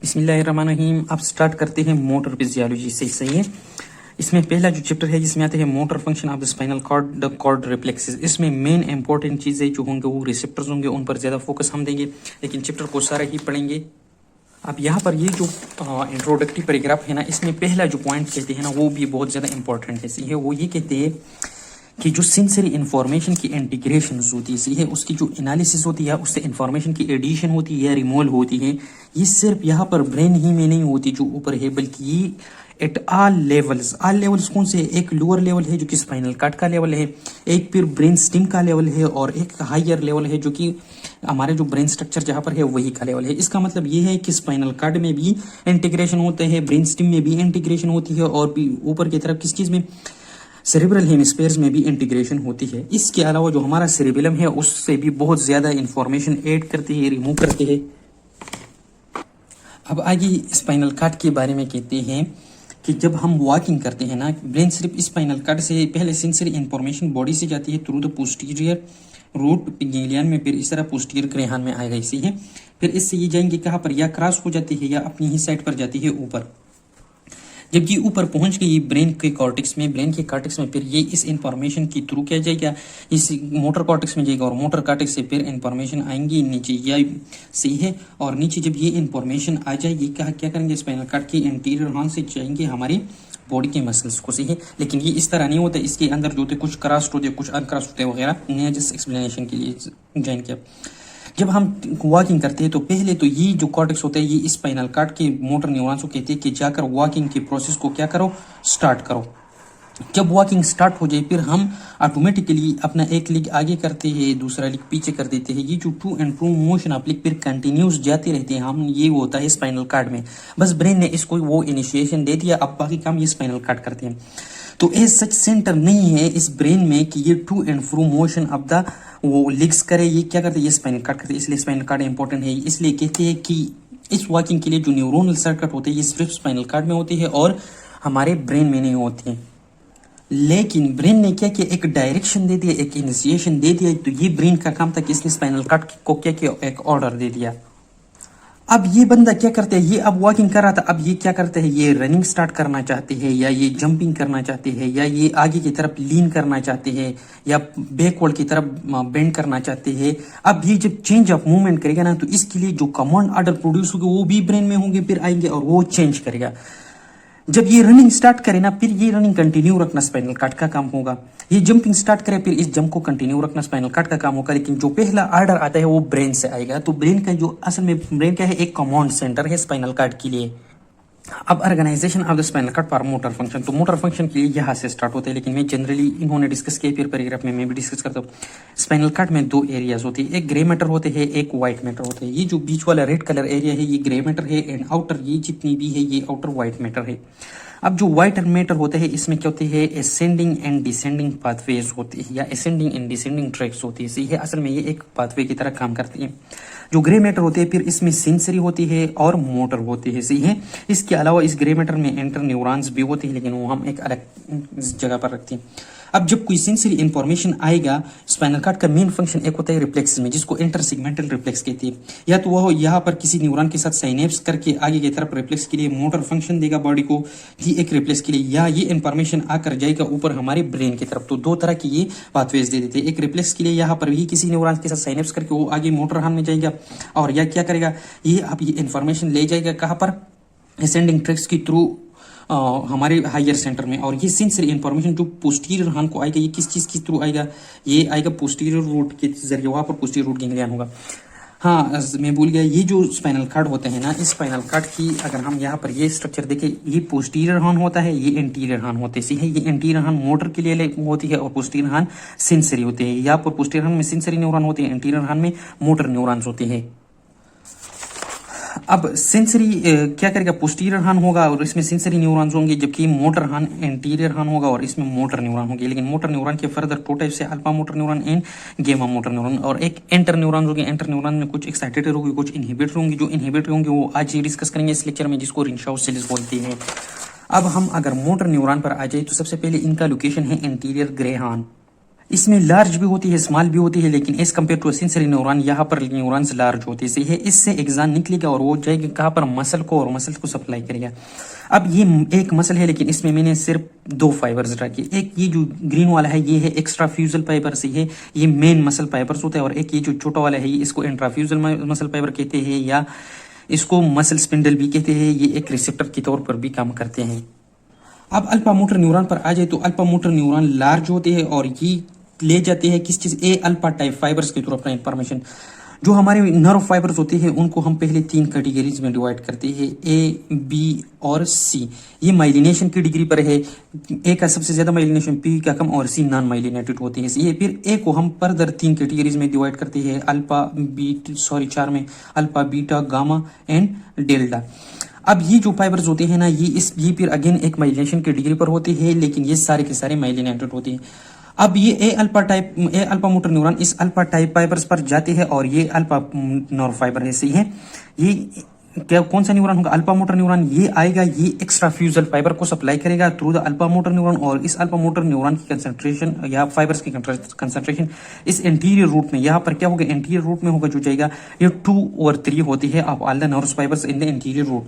बिस्मिल्लाहिर्रहमानिर्रहीम। आप स्टार्ट करते हैं मोटर फिजियोलॉजी से। सही है। इसमें पहला जो चैप्टर है जिसमें आते हैं motor function of the spinal cord, the cord reflexes. इसमें मेन इंपॉर्टेंट चीजें जो होंगे वो रिसेप्टर्स होंगे, उन पर ज्यादा फोकस हम देंगे, लेकिन चैप्टर को सारा ही पढ़ेंगे। अब यहाँ पर ये जो इंट्रोडक्टरी पैराग्राफ है ना, इसमें पहला जो पॉइंट कहते हैं ना वो भी बहुत ज्यादा इंपॉर्टेंट है। सही है। वो ये कहते हैं कि जो सेंसरी इंफॉर्मेशन की इंटीग्रेशन होती है, सही है, उसकी जो एनालिसिस होती है, उससे इंफॉर्मेशन की एडिशन होती है या रिमूवल होती है, ये सिर्फ यहाँ पर ब्रेन ही में नहीं होती जो ऊपर है, बल्कि ये at all levels. All levels कौन से? एक लोअर लेवल है जो कि स्पाइनल कॉर्ड का लेवल है, एक फिर ब्रेन स्टिम का लेवल है, और एक हायर लेवल है जो कि हमारे जो ब्रेन स्ट्रक्चर जहाँ पर है वही का लेवल है। इसका मतलब ये है कि स्पाइनल कॉर्ड में भी इंटीग्रेशन होते हैं, ब्रेन स्टिम में भी इंटीग्रेशन होती है, और भी ऊपर की तरफ किस चीज में, सेरेब्रल हेमिस्फीयर्स में भी इंटीग्रेशन होती है। इसके अलावा जो हमारा सेरेबेलम है उससे भी बहुत ज्यादा इंफॉर्मेशन ऐड करते हैं, रिमूव करते हैं। अब आगे स्पाइनल कॉर्ड के बारे में कहते हैं कि जब हम वॉकिंग करते हैं ना, ब्रेन सिर्फ स्पाइनल कॉर्ड से पहले सेंसरी इंफॉर्मेशन बॉडी से जाती है through the posterior root ganglion में, फिर इस तरह पोस्टीरियर ग्रेहान में आएगा। इसी है, फिर इससे ये जाएंगे कहाँ पर, या क्रॉस हो जाती है या अपनी ही साइड पर जाती है ऊपर। जब ये ऊपर पहुंच गई ब्रेन के कॉर्टेक्स में, ब्रेन के कॉर्टेक्स में फिर ये इस इंफॉर्मेशन की थ्रू क्या जाएगा, इस मोटर कॉर्टेक्स में जाएगा, और मोटर कॉर्टेक्स से फिर इंफॉर्मेशन आएंगी नीचे, या सही है। और नीचे जब ये इंफॉर्मेशन आ जाएगी क्या करेंगे, स्पाइनल कॉर्ड के इंटीरियर हॉर्न से जाएंगे हमारी बॉडी के मसल्स को। सही है, लेकिन ये इस तरह नहीं होता, इसके अंदर जो होते कुछ क्रॉस्ड होते कुछ अनक्रॉस्ड होते वगैरह। नया जस्ट एक्सप्लेनेशन के लिए ज्वाइन किया। जब हम वॉकिंग करते हैं तो पहले तो ये जो कॉर्टेक्स होता है ये स्पाइनल कॉर्ड के मोटर न्यूरॉन्स को कहते हैं कि जाकर वॉकिंग की प्रोसेस को क्या करो, स्टार्ट करो। जब वॉकिंग स्टार्ट हो जाए फिर हम ऑटोमेटिकली अपना एक लेग आगे करते हैं, दूसरा लेग पीछे कर देते हैं। ये जो टू एंड फ्रो मोशन आप लेग फिर कंटिन्यूस जाते रहते हैं हम, ये होता है स्पाइनल कॉर्ड में। बस ब्रेन ने इसको वो इनिशिएशन दे दिया, अब बाकी काम ये स्पाइनल कॉर्ड करते हैं। तो एज सच सेंटर नहीं है इस ब्रेन में कि ये to and fro motion of the वो लिग्स करे, ये क्या करते हैं, ये स्पाइनल कॉर्ड करते हैं। इसलिए स्पाइनल कॉर्ड इंपॉर्टेंट है। इसलिए कहते हैं कि इस वॉकिंग के लिए जो न्यूरोनल सर्किट होते हैं ये सिर्फ स्पाइनल कॉर्ड में होती है और हमारे ब्रेन में नहीं होती है। लेकिन ब्रेन ने क्या किया, एक डायरेक्शन दे दिया, एक इनिशिएशन दे दिया, तो ये ब्रेन का काम था कि इसने स्पाइनल कॉर्ड को क्या किया, एक ऑर्डर दे दिया। अब ये बंदा क्या करते हैं, ये अब वॉकिंग कर रहा था, अब ये क्या करते हैं, ये रनिंग स्टार्ट करना चाहते हैं, या ये जंपिंग करना चाहते हैं, या ये आगे की तरफ लीन करना चाहते हैं, या बैकवर्ड की तरफ बेंड करना चाहते हैं। अब ये जब चेंज ऑफ मूवमेंट करेगा ना, तो इसके लिए जो कमांड ऑर्डर प्रोड्यूस होंगे वो भी ब्रेन में होंगे, फिर आएंगे और वो चेंज करेगा। जब ये रनिंग स्टार्ट करे ना, फिर ये रनिंग कंटिन्यू रखना स्पाइनल कॉर्ड का काम होगा। ये जंपिंग स्टार्ट करे, फिर इस जंप को कंटिन्यू रखना स्पाइनल कॉर्ड का काम होगा। लेकिन जो पहला ऑर्डर आता है वो ब्रेन से आएगा। तो ब्रेन का जो असल में ब्रेन क्या है, एक कमांड सेंटर है स्पाइनल कॉर्ड के लिए। अब organisation of the spinal cord for motor function, तो मोटर फंक्शन के लिए यहाँ से स्टार्ट होते हैं, लेकिन मैं जनरली इन्होंने डिस्कस किया, फिर पैराग्राफ में मैं भी डिस्कस करता हूँ। स्पाइनल कॉर्ड में दो एरियाज होती है, एक ग्रे मैटर होते हैं, एक व्हाइट मैटर होते हैं। ये जो बीच वाला रेड कलर एरिया है ये ग्रे मैटर है, एंड आउटर ये जितनी भी है ये आउटर व्हाइट मैटर है। अब जो व्हाइट मैटर होते हैं इसमें क्या होते हैं, असेंडिंग एंड डिसेंडिंग पाथवेज होती है, या असेंडिंग एंड डिसेंडिंग ट्रैक्स होती है। सही है, असल में ये एक पाथवे की तरह काम करती है। जो ग्रे मैटर होते हैं फिर इसमें सेंसरी होती है और मोटर होती है। सही है, इसके अलावा इस ग्रे मैटर में इंटर न्यूरॉन्स भी होते हैं, लेकिन वो हम एक अलग जगह पर रखते हैं। अब जब कोई सेंसरी इंफॉर्मेशन आएगा, स्पाइनल कॉर्ड का मेन फंक्शन एक होता है रिफ्लेक्स में, जिसको इंटर सेगमेंटल रिफ्लेक्स कहते हैं। या तो वह यहाँ पर किसी न्यूरॉन के साथ साइनेप्स करके आगे की तरफ रिफ्लेक्स के लिए मोटर फंक्शन देगा बॉडी को, ये एक रिफ्लेक्स के लिए, या ये इंफॉर्मेशन आकर जाएगा ऊपर हमारे ब्रेन की तरफ। तो दो तरह की ये पाथवेज दे देते हैं। एक रिफ्लेक्स के लिए यहाँ पर भी किसी न्यूरॉन के साथ साइनेप्स करके वो आगे मोटर हॉर्न में जाएगा, और या क्या करेगा, ये अब ये इंफॉर्मेशन ले जाएगा कहाँ पर, असेंडिंग ट्रैक्स के थ्रू हमारे हायर सेंटर में। और ये सेंसरी इंफॉर्मेशन जो पोस्टीरियर हॉर्न को आएगा, ये किस चीज के थ्रू आएगा, ये आएगा पोस्टीरियर रूट के जरिए, वहां पर पोस्टीरियर रूट गैंग्लियन होगा। हाँ मैं भूल गया, ये जो स्पाइनल कॉर्ड होते हैं ना, इस स्पाइनल कॉर्ड की अगर हम यहाँ पर ये स्ट्रक्चर देखें, ये पोस्टीरियर हॉर्न होता है, ये इंटीरियर हॉर्न होते हैं। ये इंटीरियर हॉर्न मोटर के लिए होती है और पोस्टीरियर हॉर्न सेंसरी होते हैं। यहाँ पर पोस्टीरियर हॉर्न में सेंसरी न्यूरॉन होते हैं, इंटीरियर हॉर्न में मोटर न्यूरॉन्स होते हैं। अब सेंसरी क्या करेगा, पोस्टीरियर हॉर्न होगा और इसमें सेंसरी न्यूरॉन्स होंगे, जबकि मोटर हॉर्न इंटीरियर हॉर्न होगा और इसमें मोटर न्यूरॉन होंगे। लेकिन मोटर न्यूरॉन के फर्दर टू टाइप से, अल्फा मोटर न्यूरॉन एंड गेमा मोटर न्यूरॉन, और एक एंटर न्यूरॉन होंगे। एंटर न्यूरॉन में कुछ एक्साइटेटर होंगे, कुछ इनहिबिटर होंगे। जो इनहिबिटर होंगे वो आज ही डिस्कस करेंगे इस लेक्चर में, जिसको रिंशाउ सेल्स बोलते हैं। अब हम अगर मोटर न्यूरॉन पर आ जाए तो सबसे पहले इनका लोकेशन है इंटीरियर ग्रे हॉर्न। इसमें लार्ज भी होती है, स्मॉल भी होती है, लेकिन as compare to sensory neuron यहाँ पर न्यूरॉन्स लार्ज होते हैं। है इससे एग्जाम निकलेगा और वो जाएगा कहाँ पर, मसल को, और मसल को सप्लाई करेगा। अब ये एक मसल है, लेकिन इसमें मैंने सिर्फ 2 फाइबर्स रखे। एक ये जो ग्रीन वाला है ये है एक्स्ट्राफ्यूजल फाइबर से है, ये मेन मसल फाइबर्स होता है, और एक ये जो छोटा वाला है इसको इंट्राफ्यूजल मसल फाइबर कहते हैं, या इसको मसल स्पिंडल भी कहते हैं। ये एक रिसेप्टर के तौर पर भी काम करते हैं। अब अल्फा मोटर न्यूरॉन पर आ जाए तो अल्फा मोटर न्यूरॉन लार्ज होते हैं और ये ले जाते हैं किस चीज, ए अल्फा टाइप फाइबर्स के थ्रू अपना इंफॉर्मेशन। जो हमारे नर्व फाइबर्स होते हैं उनको हम पहले 3 कैटेगरीज में डिवाइड करते हैं, ए, बी और सी। ये माइलिनेशन की डिग्री पर है, ए का सबसे ज्यादा माइलिनेशन, बी का कम, और सी नॉन माइलिनेटेड होती है। ये फिर ए को हम फर्दर 3 कैटेगरीज में डिवाइड करते हैं, अल्फा, 4 में, alpha, beta, gamma and delta. अब ये जो फाइबर्स होते हैं ना, ये फिर अगेन एक माइलिनेशन की डिग्री पर होते हैं, लेकिन ये सारे के सारे माइलिनेटेड होते हैं। अब ये ए अल्फा मोटर न्यूरॉन इस अल्फा टाइप फाइबर्स पर जाते हैं, और ये अल्फा नर्व फाइबर है, सही है। ये क्या, कौन सा न्यूरॉन होगा, अल्फा मोटर न्यूरॉन। ये आएगा, ये एक्स्ट्राफ्यूजल फाइबर को सप्लाई करेगा through the alpha motor neuron, और इस अल्फा मोटर न्यूरॉन की कंसंट्रेशन या फाइबर्स की कंसंट्रेशन इस एंटीरियर रूट में, यहाँ पर क्या होगा, एंटीरियर रूट में होगा जो जाएगा, ये 2/3 होती है of all the nerve fibres in the anterior root.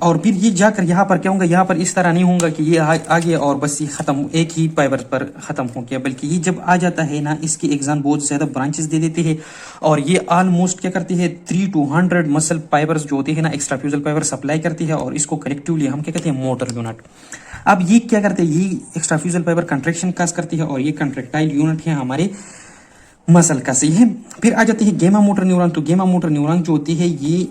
और फिर ये जाकर यहाँ पर क्या होगा, यहाँ पर इस तरह नहीं होगा कि ये आ गया और बस ये खत्म, एक ही फाइबर पर खत्म हो गया, बल्कि ये जब आ जाता है ना, इसके एग्जाम बहुत ज्यादा ब्रांचेस दे देते हैं, और ये ऑलमोस्ट क्या करते हैं 3 to 100 मसल फाइबर्स जो होते हैं ना, एक्स्ट्राफ्यूजल फाइबर सप्लाई करती है, और इसको कलेक्टिवली हम क्या कहते हैं, मोटर यूनिट। अब ये क्या करते हैं, ये एक्स्ट्राफ्यूजल फाइबर कंट्रैक्शन काज करती है, और ये कंट्रैक्टाइल यूनिट है हमारे मसल का, सही है। फिर आ जाते हैं गेमा मोटर न्यूरॉन। तो गेमा मोटर न्यूरॉन जो होती है ये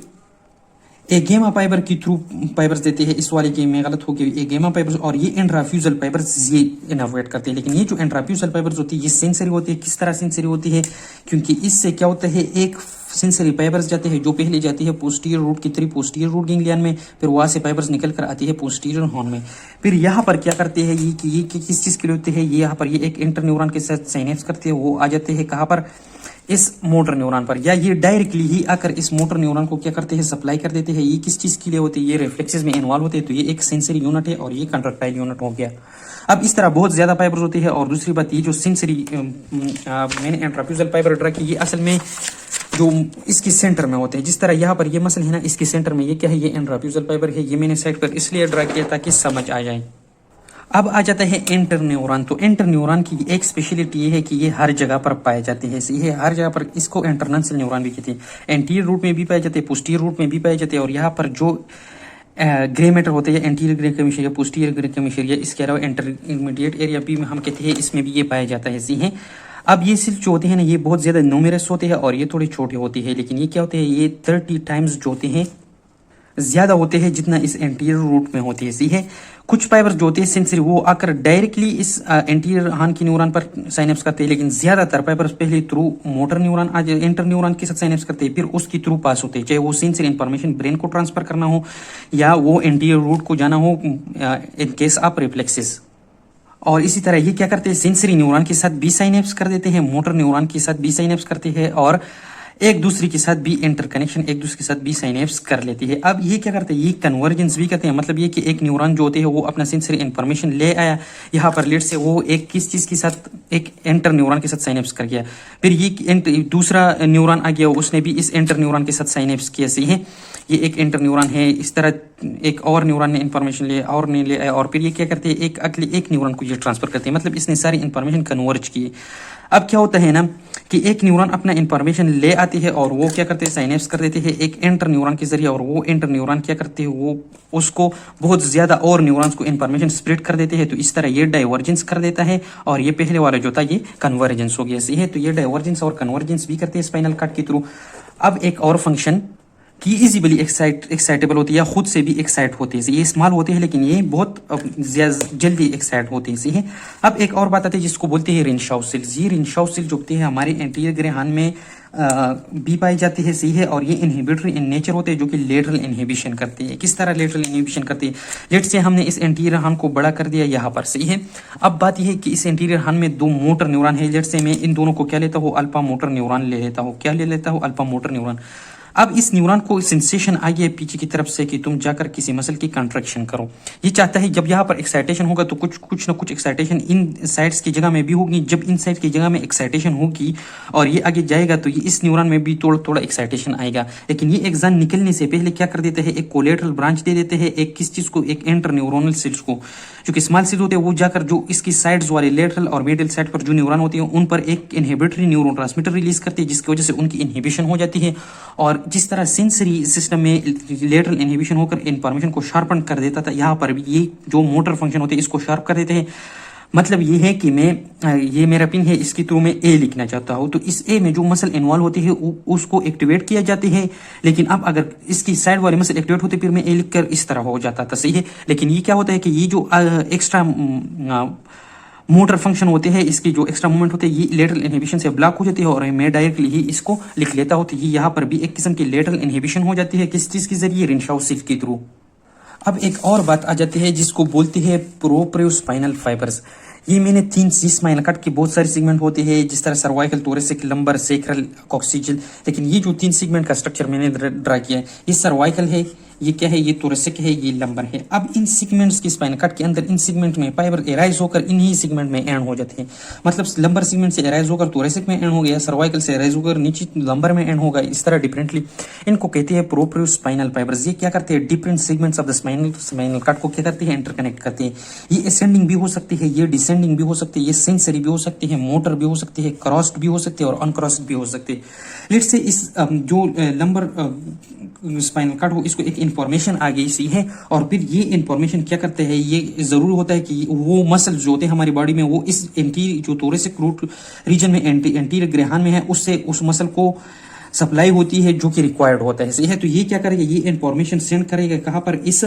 एक गेमा फाइबर की थ्रू फाइबर्स देते हैं, इस वाले गेम में गलत हो गई, एक गेमा फाइबर्स, और ये इंट्राफ्यूजल फाइबर्स ये इनोवेट करते हैं। लेकिन ये जो इंट्राफ्यूजल फाइबर्स होती है ये सेंसरी होती है। किस तरह सेंसरी होती है, क्योंकि इससे क्या होता है, एक सेंसरी फाइबर्स जाते हैं जो पहले जाती है पोस्टीरियर रूट की तरफ, पोस्टीरियर रूट गैंग्लियन में, फिर वहां से फाइबर्स निकल कर आती है पोस्टीरियर हॉर्न में। फिर यहाँ पर क्या करते हैं, ये किस चीज के लिए होते हैं, ये यहाँ पर ये एक इंटर न्यूरॉन के साथ साइनेप्स करते हैं, वो आ जाते हैं कहाँ पर, इस मोटर न्यूरॉन पर, या ये डायरेक्टली ही आकर इस मोटर न्यूरॉन को क्या करते हैं, सप्लाई कर देते हैं। ये किस चीज के लिए होती है, ये रिफ्लेक्सेस में इन्वॉल्व होते हैं। तो ये एक सेंसरी यूनिट है और ये कंट्रैक्टाइल यूनिट हो गया। अब इस तरह बहुत ज्यादा फाइबर्स होती है। और दूसरी बात, ये जो सेंसरी मैंने इंट्राफ्यूजल फाइबर ड्रा की, ये असल में जो इसकी सेंटर में होते हैं, जिस तरह यहाँ पर ये मसल है ना, इसके सेंटर में ये क्या है, ये इंट्राफ्यूजल फाइबर है। ये मैंने साइड पर इसलिए ड्रा किया ताकि समझ आ जाए। अब आ जाता है इंटर न्यूरॉन। तो इंटर न्यूरॉन की एक स्पेशलिटी ये है कि ये हर जगह पर पाए जाते हैं, ये हर जगह पर, इसको इंटरनल न्यूरॉन भी कहते हैं। एंटीरियर रूट में भी पाए जाते हैं, पोस्टीरियर रूट में भी पाए जाते हैं, और यहाँ पर जो ग्रे मैटर होते हैं, एंटीरियर ग्रे कमीशर या पोस्टीरियर ग्रे कमीशर, या इसके अलावा इंटरमीडिएट एरिया भी हम कहते हैं, इसमें भी ये पाया जाता है, सही है। अब ये सिल्क जो होते हैं ना, ये बहुत ज्यादा न्यूमेरस होते हैं और ये थोड़े छोटे होते हैं, लेकिन ये क्या होते हैं, ये 30 टाइम्स जो होते हैं ज्यादा होते हैं जितना इस एंटीरियर रूट में होती है, सही है। कुछ फाइबर जो होते हैं सेंसरी, वो आकर डायरेक्टली इस एंटीरियर हान की न्यूरॉन पर साइनेप्स करते हैं, लेकिन ज्यादातर फाइबर्स पहले थ्रू मोटर न्यूरॉन आज इंटर न्यूरॉन के साथ साइनेप्स करते हैं, फिर उसकी थ्रू पास होते हैं, चाहे वो सेंसरी इंफॉर्मेशन ब्रेन को ट्रांसफर करना हो या वो एंटीरियर रूट को जाना हो इन केस ऑफ रिफ्लेक्सेस। और इसी तरह ये क्या करते हैं, सेंसरी न्यूरॉन के साथ भी साइनेप्स कर देते हैं, मोटर न्यूरॉन के साथ भी साइनेप्स करते हैं, और एक दूसरे के साथ भी इंटरकनेक्शन, एक दूसरे के साथ भी साइनेप्स कर लेती है। अब ये क्या करते हैं, ये कन्वर्जेंस भी कहते हैं। मतलब ये कि एक न्यूरॉन जो होते हैं वो अपना सेंसरी इंफॉर्मेशन ले आया यहाँ पर, लेट से वो एक किस चीज के साथ, एक इंटर न्यूरॉन के साथ साइनेप्स कर गया, फिर ये दूसरा न्यूरॉन आ गया, उसने भी इस इंटर न्यूरॉन के साथ साइनेप्स किया, सही है। ये एक इंटर न्यूरॉन है, इस तरह एक और न्यूरॉन ने इंफॉर्मेशन ले और नहीं ले आया, और फिर ये क्या करते हैं, एक अगले एक न्यूरॉन को ये ट्रांसफर करते हैं, मतलब इसने सारी इंफॉर्मेशन कन्वर्ज की। अब क्या होता है ना कि एक न्यूरॉन अपना इंफॉर्मेशन ले आती है और वो क्या करते हैं, साइनेप्स कर देते हैं एक इंटर न्यूरॉन के जरिए, और वो इंटर न्यूरॉन क्या करते हैं, वो उसको बहुत ज्यादा और न्यूरॉन्स को इंफॉर्मेशन स्प्रेड कर देते हैं। तो इस तरह ये डाइवर्जेंस कर देता है, और ये पहले वाला जो था ये कन्वर्जेंस हो गया, सही है। तो ये डाइवर्जेंस और कन्वर्जेंस भी करते हैं स्पाइनल कॉर्ड के थ्रू। अब एक और फंक्शन कि इजीली एक्साइटेबल होती है या खुद से भी एक्साइट होती है, ये स्मॉल होते हैं लेकिन ये बहुत जल्दी एक्साइट होते हैं, सही है। अब एक और बात आती है जिसको बोलते हैं रिनशाउ सेल्स। ये रिनशाउ सेल जो होते हैं हमारे एंटीरियर ग्रेहान में भी पाई जाती है, सही है। और ये इनहिबिटरी इन नेचर होते हैं जो कि लेटरल इनहिबिशन करते हैं। किस तरह लेटरल इनहिबिशन करते हैं, लेट से हमने इस एंटीरियर हार्न को बड़ा कर दिया यहाँ पर, सही है। अब बात यह है कि इस एंटीरियर हार्न में 2 मोटर न्यूरॉन है, लेट से मैं इन दोनों को क्या लेता हूँ, अल्फा मोटर न्यूरॉन ले लेता हूँ। क्या ले लेता हूँ, अल्फा मोटर न्यूरॉन। अब इस न्यूरॉन को सेंसेशन आ गया पीछे की तरफ से कि तुम जाकर किसी मसल की कंट्रैक्शन करो। ये चाहता है जब यहाँ पर एक्साइटेशन होगा तो कुछ ना कुछ एक्साइटेशन इन साइड्स की जगह में भी होगी। जब इन साइड की जगह में एक्साइटेशन होगी और ये आगे जाएगा तो ये इस न्यूरॉन में भी थोड़ा थोड़ा एक्साइटेशन आएगा। लेकिन ये एक्सान निकलने से पहले क्या कर देते हैं, एक कोलेटरल ब्रांच दे देते हैं, एक किस चीज को, एक इंटर न्यूरोनल सेल्स को, जो कि स्मॉल सेल होते हैं वो जाकर जो इसकी साइड्स वाले लेटरल और मिडिल साइड पर जो न्यूरॉन होते हैं उन पर एक इनहिबिटरी न्यूरो ट्रांसमीटर रिलीज करती है, जिसकी वजह से उनकी इनहिबिशन हो जाती है। और जिस तरह सेंसरी सिस्टम में लेटरल इनहिबिशन होकर इंफॉर्मेशन को शार्पन कर देता था, यहाँ पर भी ये जो मोटर फंक्शन होते हैं इसको शार्प कर देते हैं। मतलब ये है कि ये मेरा पिन है, इसके थ्रू मैं ए लिखना चाहता हूँ तो इस ए में जो मसल इन्वॉल्व होती है उसको एक्टिवेट किया जाती है। लेकिन अब अगर इसकी साइड वाले मसल एक्टिवेट होते फिर मैं ए लिखकर इस तरह हो जाता था, सही है। लेकिन ये क्या होता है कि ये जो एक्स्ट्रा मोटर फंक्शन होते हैं, इसकी जो एक्स्ट्रा मूवमेंट होते हैं ये लेटरल इनहिबिशन से ब्लॉक हो जाती है और मैं डायरेक्टली ही इसको लिख लेता हूँ। तो ये यहाँ पर भी एक किस्म की लेटरल इनहिबिशन हो जाती है, किस चीज के जरिए, रिंशाउ सिल्क के थ्रू। अब एक और बात आ जाती है जिसको बोलते हैं प्रोप्रियोस्पाइनल फाइबर्स। ये मैंने तीन स्पाइनल कट के बहुत सारे सेगमेंट होते हैं, जिस तरह सर्वाइकल, थोरेसिक, लंबर, सेक्रल, कॉक्सिजिल। लेकिन ये जो तीन सेगमेंट का स्ट्रक्चर मैंने ड्रा किया है, ये सर्वाइकल है, ये क्या है, ये थोरेसिक है, ये लंबर है। अब इन सेगमेंट्स के स्पाइनल कट के अंदर इन सेगमेंट में फाइबर एराइज होकर इन्हीं सेगमेंट में एंड हो जाते हैं। मतलब लंबर सेगमेंट से एराइज होकर थोरेसिक में एंड हो गया, सर्वाइकल से एराइज होकर नीचे लंबर में एंड होगा, इस तरह डिफरेंटली। इनको कहते हैं प्रोप्रियोस्पाइनल फाइबर्स। ये क्या करते हैं, different segments of the spinal cut को क्या करते हैं, इंटरकनेक्ट करते हैं। ये असेंडिंग भी हो सकती है, ये डिसेंडिंग भी हो सकती है, ये सेंसरी भी हो सकती है, मोटर भी हो सकती है, क्रॉस्ड भी हो सकती है और अनक्रॉस्ड भी हो सकती है। लेट्स से इस जो लंबर स्पाइनल कट हो, इसको एक इंफॉर्मेशन आ गई सी है और फिर ये इंफॉर्मेशन क्या करते हैं, ये जरूर होता है कि वो मसल जो होते हैं हमारी बॉडी में वो इस एंटीरियर जो थोरेसिक रूट रीजन में एंटीरियर ग्रेहान में है उससे उस मसल को सप्लाई होती है जो कि रिक्वायर्ड होता है, सही है। तो ये क्या करेगा, ये इंफॉर्मेशन सेंड करेगा कहाँ पर, इस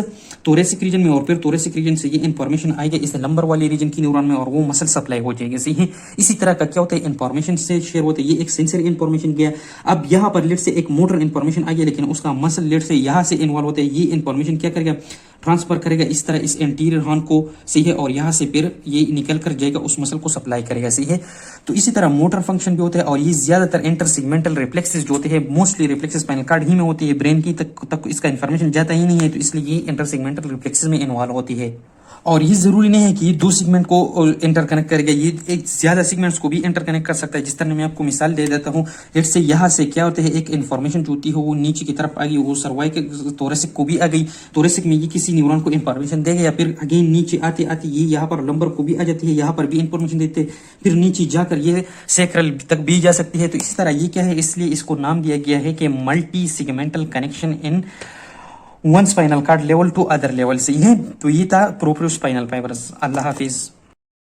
थोरेसिक रीजन में और फिर थोरेसिक रीजन से ये इंफॉर्मेशन आएगा इस लंबर वाले रीजन की न्यूरॉन में और वो मसल सप्लाई हो जाएगी, सही है। इसी तरह का क्या होता है, इंफॉर्मेशन से शेयर होता है। ये एक सेंसरी इंफॉर्मेशन गया, अब यहाँ पर लेट से एक मोटर इंफॉर्मेशन आ गया, लेकिन उसका मसल लेट से यहाँ से इन्वॉल्व होता है। ये इंफॉर्मेशन क्या करेगा, ट्रांसफर करेगा इस तरह इस एंटीरियर हॉर्न को, सही है, और यहाँ से फिर ये निकल कर जाएगा उस मसल को सप्लाई करेगा, सही है। तो इसी तरह मोटर फंक्शन भी होता है और ये ज्यादातर इंटर सेगमेंटल रिफ्लेक्सेस जो होते हैं, मोस्टली रिफ्लेक्सेस स्पाइनल कॉर्ड ही में होती है, ब्रेन की तक इसका इन्फॉर्मेशन जाता ही नहीं है, तो इसलिए ये इंटर सेगमेंटल रिफ्लेक्सेस में इन्वॉल्व होती है। और ये जरूरी नहीं है कि ये दो सेगमेंट को इंटरकनेक्ट करेगा, ये एक ज्यादा सेगमेंट्स को भी इंटरकनेक्ट कर सकता है। जिस तरह मैं आपको मिसाल दे देता हूँ, लेट्स से यहाँ से क्या होता है, एक इन्फॉर्मेशन जो होती है वो नीचे की तरफ आ गई, वो सर्वाइकल थोरेसिक को भी आ गई, थोरेसिक में ये किसी न्यूरॉन को इन्फॉर्मेशन देगा, या फिर अगेन नीचे आते आते ये यहाँ पर लंबर को भी आ जाती है, यहाँ पर भी इंफॉर्मेशन देते हैं, फिर नीचे जाकर ये सेक्रल तक भी जा सकती है। तो इसी तरह ये क्या है, इसलिए इसको नाम दिया गया है कि multi segmental connection in one spinal cord level to other level, सही है। तो ये था प्रोप्रियोस्पाइनल फाइबर्स। अल्लाह हाफिज।